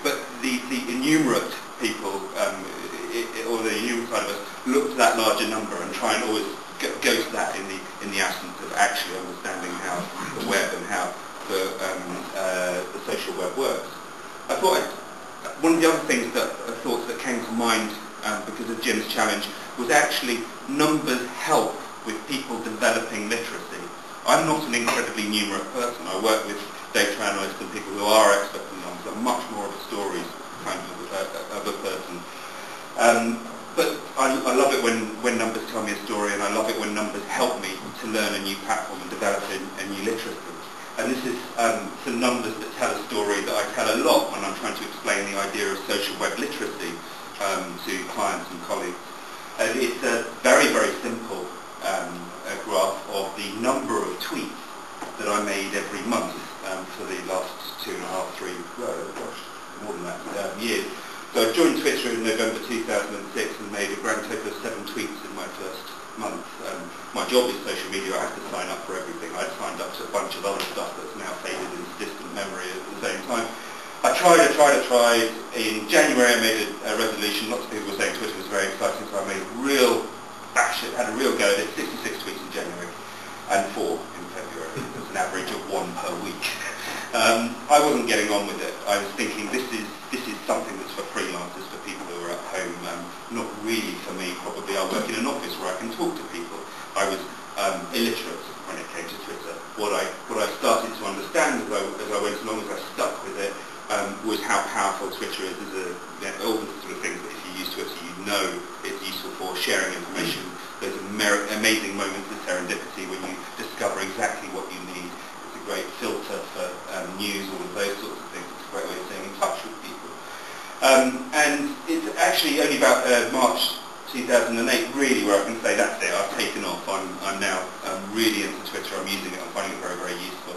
but the innumerate people, or the innumerate side of us, look to that larger number and try and always go to that in the absence of actually understanding how the web and how the social web works. I thought one of the other things thoughts that came to mind because of Jim's challenge was actually numbers help with people developing literacy. I'm not an incredibly numerate person. I work with data analysts and people who are experts in numbers. I'm much more of a stories kind of a person. But I love it when numbers tell me a story, and I love it when numbers help me to learn a new platform and develop a new literacy. And this is some numbers that tell a story that I tell a lot when I'm trying to explain the idea of social web literacy to clients and colleagues. And it's a very, very simple graph of the number of tweets that I made every month for the last 2.5, 3, more than that, years. So I joined Twitter in November 2006 and made a grand total of 7 tweets in my first month. My job is social media. I have to sign up for everything. I'd signed up to a bunch of other stuff that's now faded into distant memory at the same time. I tried. In January I made a resolution. Lots of people were saying Twitter was very exciting, so I made a real bash it, had a real go at it. 66 tweets in January and 4 in February. That's an average of 1 per week. I wasn't getting on with it. I was thinking this is something that's for freelancers, for people who are at home, not really for me probably. I work in an office where I can talk to people. I was illiterate when it came to Twitter. What I started to understand as I went along, as I stuck with it, was how powerful Twitter is as all the sort of things that if you use Twitter you know it's useful for sharing information. Those amazing moments of serendipity when you discover exactly what you need. It's a great filter for news, all of those sorts of things. It's a great way of staying in touch with people. And it's actually only about March 2008 really where I can say that's it, I've taken off. I'm now really into Twitter, I'm using it, I'm finding it very, very useful.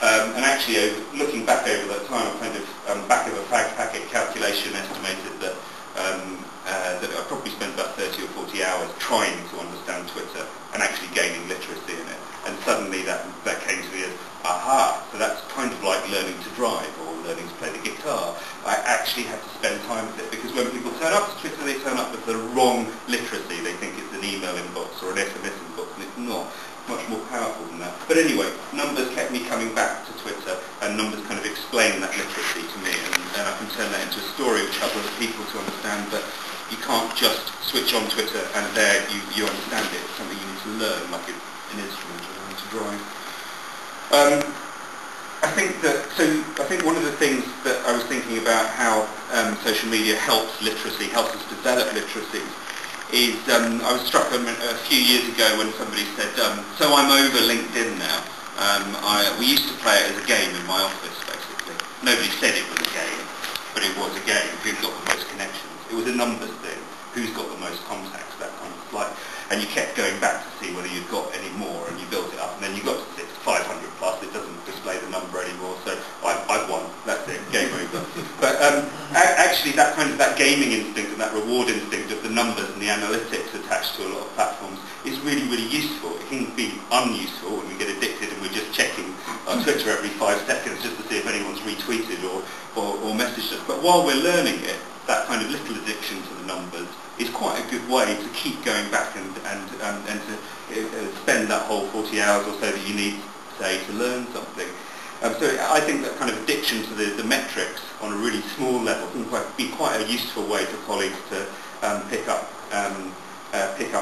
And actually, looking back over that time, I kind of, back of a fag packet calculation estimated that I probably spent about 30 or 40 hours trying to understand Twitter and actually gaining literacy in it. And suddenly that came to me as, aha, so that's kind of like learning to drive or learning to play the guitar. I actually have to spend time with it because when people turn up to Twitter, they turn up with the wrong literacy. They think it's an email inbox or an SMS inbox, and it's not. Much more powerful than that. But anyway, numbers kept me coming back to Twitter, and numbers kind of explain that literacy to me, and I can turn that into a story which helps other people to understand that you can't just switch on Twitter and there you understand it. It's something you need to learn, like an instrument or learning to drive. I think one of the things that I was thinking about how social media helps literacy, helps us develop literacy, is I was struck a few years ago when somebody said, so I'm over LinkedIn now. We used to play it as a game in my office, basically. Nobody said it was a game, but it was a game. Who's got the most connections? It was a numbers thing. Who's got the most contacts? That kind of like. And you kept going back to see whether you'd got any more, and you built it up, and then you got to 500 plus. It doesn't display the number anymore, so I've won. That's it. Game over. But actually, that gaming instinct and that reward instinct of the numbers and the analytics attached to a lot of platforms is really, really useful. It can be unuseful when we get addicted and we're just checking our Twitter every 5 seconds just to see if anyone's retweeted or messaged us. But while we're learning it, that kind of little addiction to the numbers is quite a good way to keep going back and to spend that whole 40 hours or so that you need, say, to learn something. So I think that kind of addiction to the metrics on a really small level can be quite a useful way for colleagues to pick up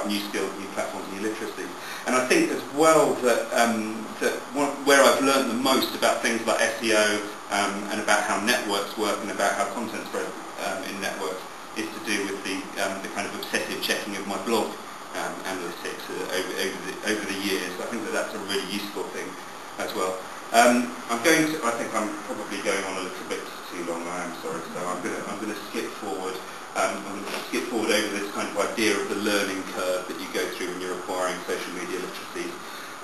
new skills, new platforms, new literacy. And I think as well that where I've learned the most about things like SEO and about how networks work and about how content spread in networks is to do with the kind of obsessive checking of my blog analytics over the years. I think that's a really useful thing as well. I think I'm probably going on a little bit too long. I am sorry. So I'm going to skip forward. I'm going to skip forward over this kind of idea of the learning curve that you go through when you're acquiring social media literacies.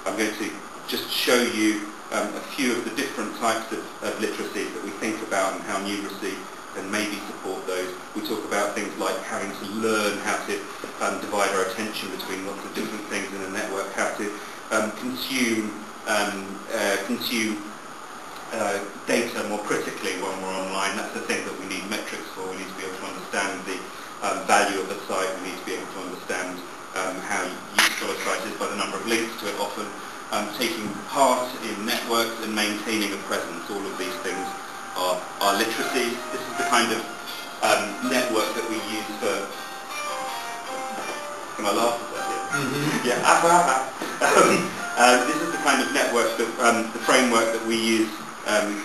I'm going to just show you a few of the different types of literacies that we think about and how numeracy can maybe support those. We talk about things like having to learn how to divide our attention between lots of different things in a network, how to consume data more critically when we're online. our literacy. This is the kind of network that we use for... Can I laugh at that? Yeah. This is the kind of network, that, the framework that we use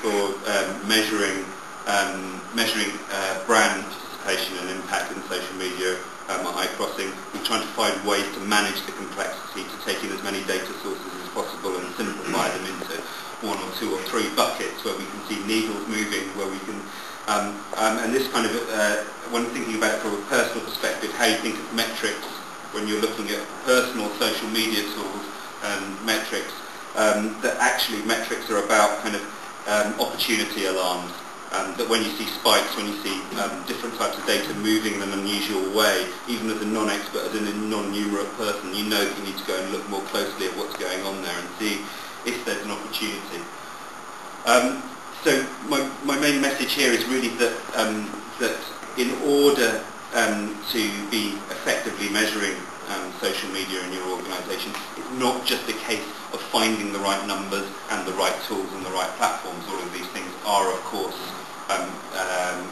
for measuring brand participation and impact in social media at iCrossing. We're trying to find ways to manage the complexity, to take in as many data sources as possible and simplify them into one or two or three buckets where we can see needles moving, where we can, and this kind of, when thinking about it from a personal perspective, how you think of metrics when you're looking at personal social media tools and metrics, that actually metrics are about kind of opportunity alarms. That when you see spikes, when you see different types of data moving in an unusual way, even as a non-expert, as a non-numerate person, you know that you need to go and look more closely at what's going on there and see if there's an opportunity. So my main message here is really that that in order to be effectively measuring social media in your organisation, it's not just a case of finding the right numbers and the right tools and the right platforms. All of these things are, of course,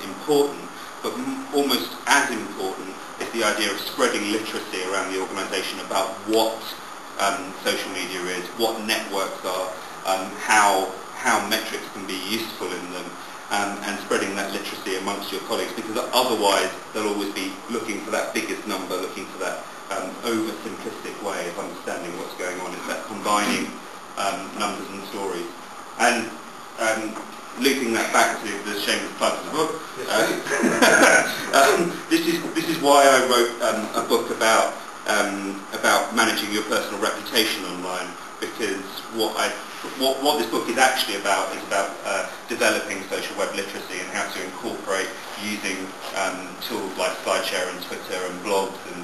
important, but almost as important is the idea of spreading literacy around the organisation about what social media is, what networks are, how metrics can be useful in them, and spreading that literacy amongst your colleagues, because otherwise they'll always be looking for that biggest number, looking for that oversimplistic way of understanding what's going on. It's that combining numbers and stories. And looping that back to the shameless plug of the book, this is why I wrote a book about managing your personal reputation online, because what this book is actually about is about developing social web literacy and how to incorporate using tools like SlideShare and Twitter and blogs and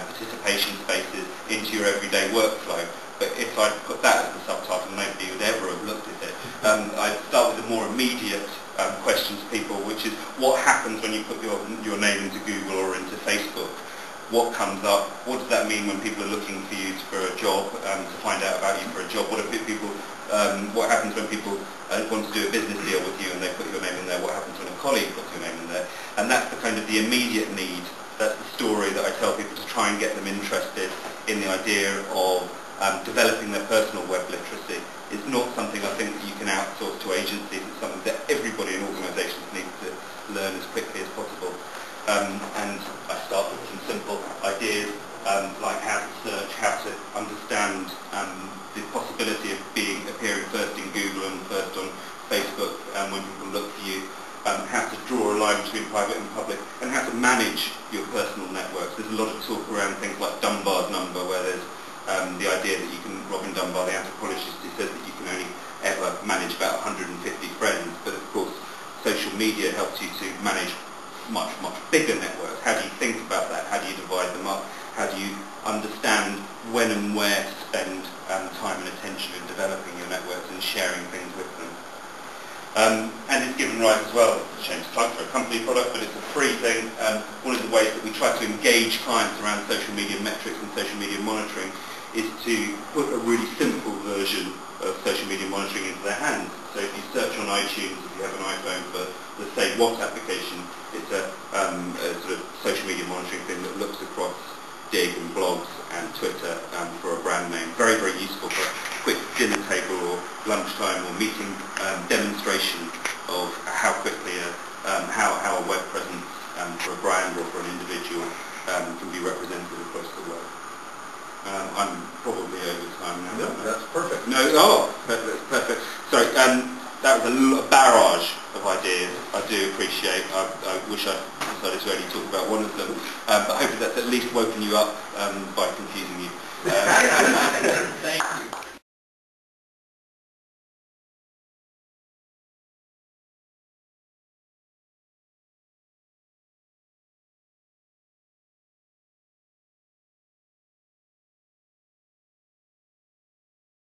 participation spaces into your everyday workflow. But if I put that as the subtitle, nobody would ever have looked at it. I'd start with a more immediate question to people, which is what happens when you put your name into Google or into Facebook? What comes up? What does that mean when people are looking for you for a job, to find out about you for a job? What happens when people want to do a business deal with you and they put your name in there? What happens when a colleague puts your name in there? And that's the kind of the immediate need. That's the story that I tell people to try and get them interested in the idea of developing their personal web literacy. It's not something I think that you can outsource to agencies. It's something that everybody in organisations needs to learn as quickly as possible. And I start with some simple ideas like how to search, how to understand the possibility of appearing first in Google and first on Facebook when people look for you. How to draw a line between private and public, and how to manage your personal networks. There's a lot of talk around things like Dunbar's number, where there's the idea that you can, Robin Dunbar, the anthropologist, he says that you can only ever manage about 150 friends, but of course social media helps you to manage much, much bigger networks. How do you think about that? How do you divide them up? How do you understand when and where to spend time and attention in developing your networks and sharing things with them? And it's given rise as well, it's a shameless plug for a company product, but it's a free thing. One of the ways that we try to engage clients around social media metrics and social media monitoring is to put a really simple version of social media monitoring into their hands. So if you search on iTunes, if you have an iPhone for the Say What application, it's a sort of social media monitoring thing that looks across Dig and blogs and Twitter for a brand name. Very, very useful for a quick dinner table or lunchtime or meeting demonstration of how quickly how a web presence for a brand or for an individual can be represented across the web. I'm probably over time now. No, that's perfect. No, perfect. Sorry, that was a barrage of ideas. I do appreciate. I wish I decided to only talk about one of them, but hopefully that's at least woken you up by confusing you. Thank you.